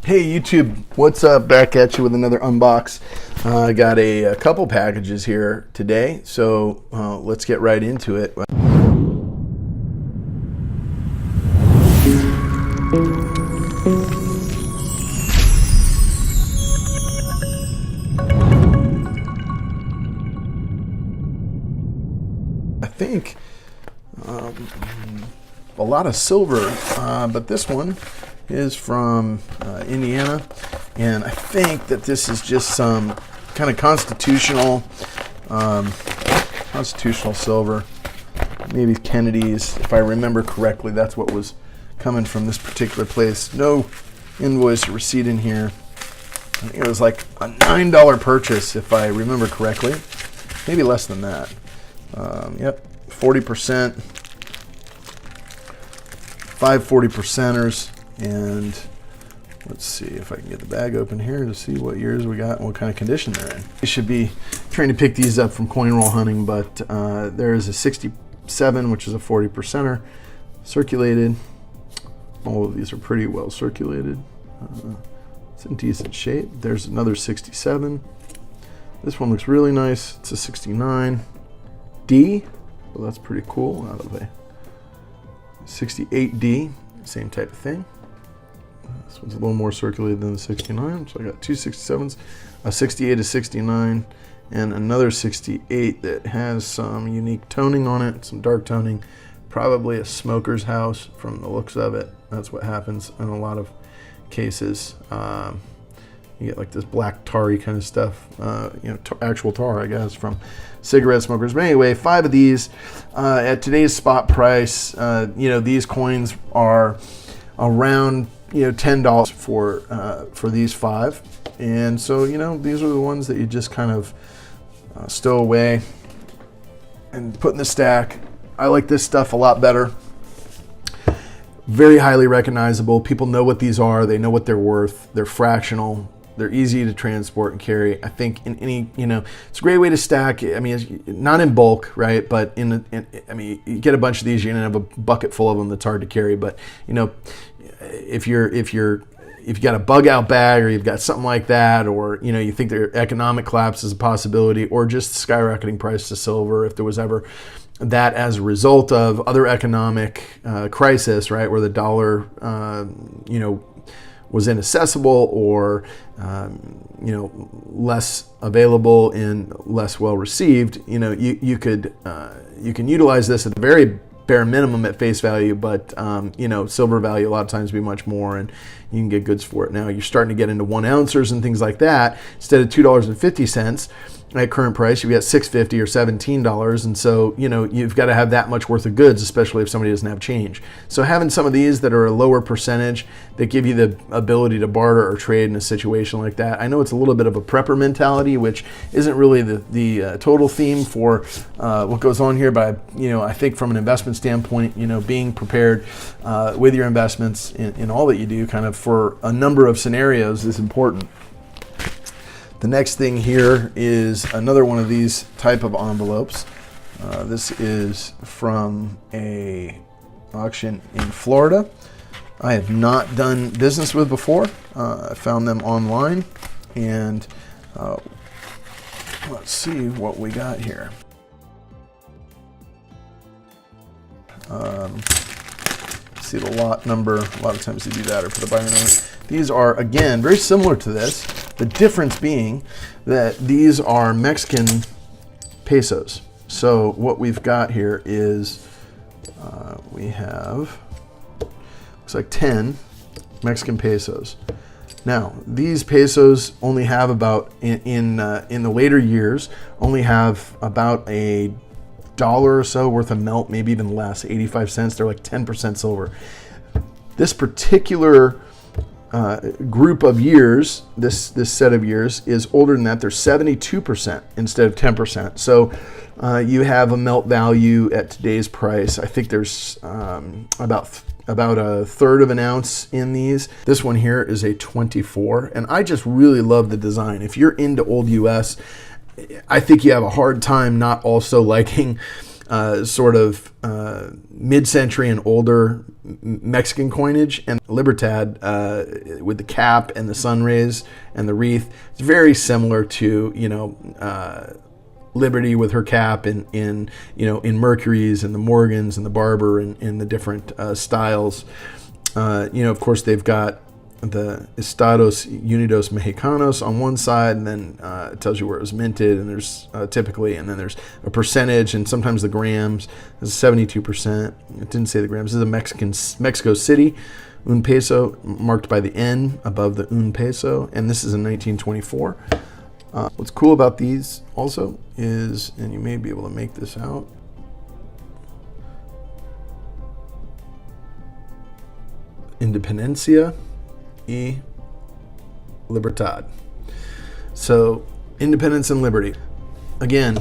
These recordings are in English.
Hey YouTube, what's up? Back at you with another unbox. I got a couple packages here today, so let's get right into it. I think a lot of silver, but this one is from Indiana, and I think that this is just some kind of constitutional silver, maybe Kennedy's, if I remember correctly. That's what was coming from this particular place. No invoice or receipt in here. I think it was like a $9 purchase, if I remember correctly, maybe less than that. Yep, 40%, 5 40%ers. And let's see if I can get the bag open here to see what years we got and what kind of condition they're in. You should be trying to pick these up from Coin Roll Hunting, but there is a 67, which is a 40%er circulated. All of these are pretty well circulated. It's in decent shape. There's another 67. This one looks really nice. It's a 69D. Well, that's pretty cool. Out of a 68D, same type of thing. This one's a little more circulated than the 69, so I got two 67s, a 68, a 69, and another 68 that has some unique toning on it, some dark toning, probably a smoker's house from the looks of it. That's what happens in a lot of cases. You get like this black tarry kind of stuff, actual tar, I guess, from cigarette smokers. But anyway, 5 of these at today's spot price. These coins are around $10 for these 5, and so these are the ones that you just kind of stow away and put in the stack. I like this stuff a lot better. Very highly recognizable. People know what these are. They know what they're worth. They're fractional. They're easy to transport and carry. I think in any, it's a great way to stack. I mean, it's not in bulk, right? But you get a bunch of these, you're gonna have a bucket full of them that's hard to carry. But if you got a bug out bag, or you've got something like that, or you think their economic collapse is a possibility, or just skyrocketing price to silver, if there was ever that as a result of other economic crisis, right, where the dollar was inaccessible, or less available and less well received, you can utilize this at the very bare minimum at face value, but silver value a lot of times be much more, and you can get goods for it. Now you're starting to get into 1 ounces and things like that. Instead of $2.50 at current price, you get $6.50 or $17, and so you've got to have that much worth of goods, especially if somebody doesn't have change. So having some of these that are a lower percentage that give you the ability to barter or trade in a situation like that. I know it's a little bit of a prepper mentality, which isn't really the total theme for what goes on here, but I think from an investment standpoint, being prepared with your investments in all that you do, kind of for a number of scenarios, is important. The next thing here is another one of these type of envelopes. This is from a auction in Florida. I have not done business with before. I found them online, and let's see what we got here. See the lot number. A lot of times they do that, or for the buyer number. These are, again, very similar to this. The difference being that these are Mexican pesos. So what we've got here is we have, looks like 10 Mexican pesos. Now, these pesos only have about, in the later years, only have about $1 or so worth of melt, maybe even less, 85 cents. They're like 10% silver. This particular group of years, this set of years is older than that. They're 72% instead of 10%. So you have a melt value at today's price. I think there's about a third of an ounce in these. This one here is a 24, and I just really love the design. If you're into old US, I think you have a hard time not also liking sort of mid-century and older Mexican coinage, and Libertad with the cap and the sun rays and the wreath. It's very similar to, you know, Liberty with her cap in Mercury's and the Morgans and the Barber and in the different styles. You know, of course, they've got the Estados Unidos Mexicanos on one side, and then it tells you where it was minted, and there's typically, and then there's a percentage, and sometimes the grams. This is 72%. It didn't say the grams. This is a Mexico City un peso, marked by the N above the un peso, and this is in 1924. What's cool about these also is, and you may be able to make this out, Independencia y Libertad. So independence and liberty. Again,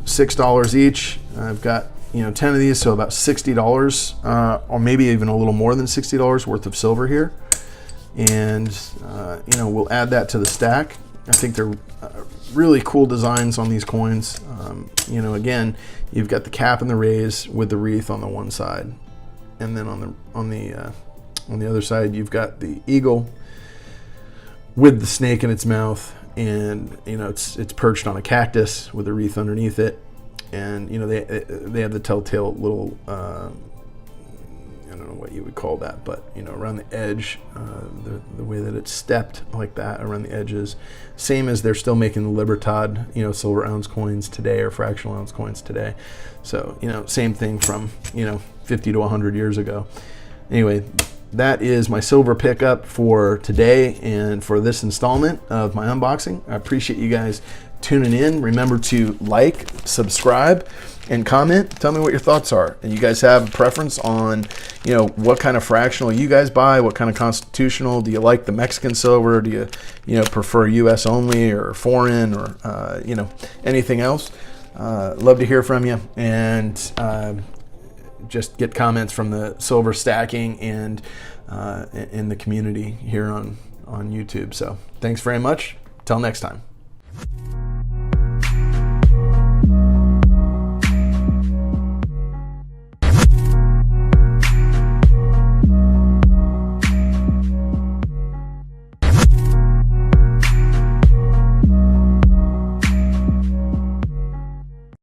$6 each. I've got 10 of these, so about $60, or maybe even a little more than $60 worth of silver here. And we'll add that to the stack. I think they're really cool designs on these coins. Again, you've got the cap and the rays with the wreath on the one side, and then on the other side you've got the eagle with the snake in its mouth, and it's perched on a cactus with a wreath underneath it, and they have the telltale little I don't know what you would call that, but around the edge, the way that it's stepped like that around the edges, same as they're still making the Libertad silver ounce coins today, or fractional ounce coins today. So same thing from 50 to 100 years ago. Anyway, that is my silver pickup for today and for this installment of my unboxing. I appreciate you guys tuning in. Remember to like, subscribe, and comment. Tell me what your thoughts are. And you guys have a preference on, what kind of fractional you guys buy, what kind of constitutional. Do you like the Mexican silver? Do you prefer U.S. only or foreign, or anything else? Love to hear from you, and just get comments from the silver stacking and in the community here on YouTube. So thanks very much. Till next time.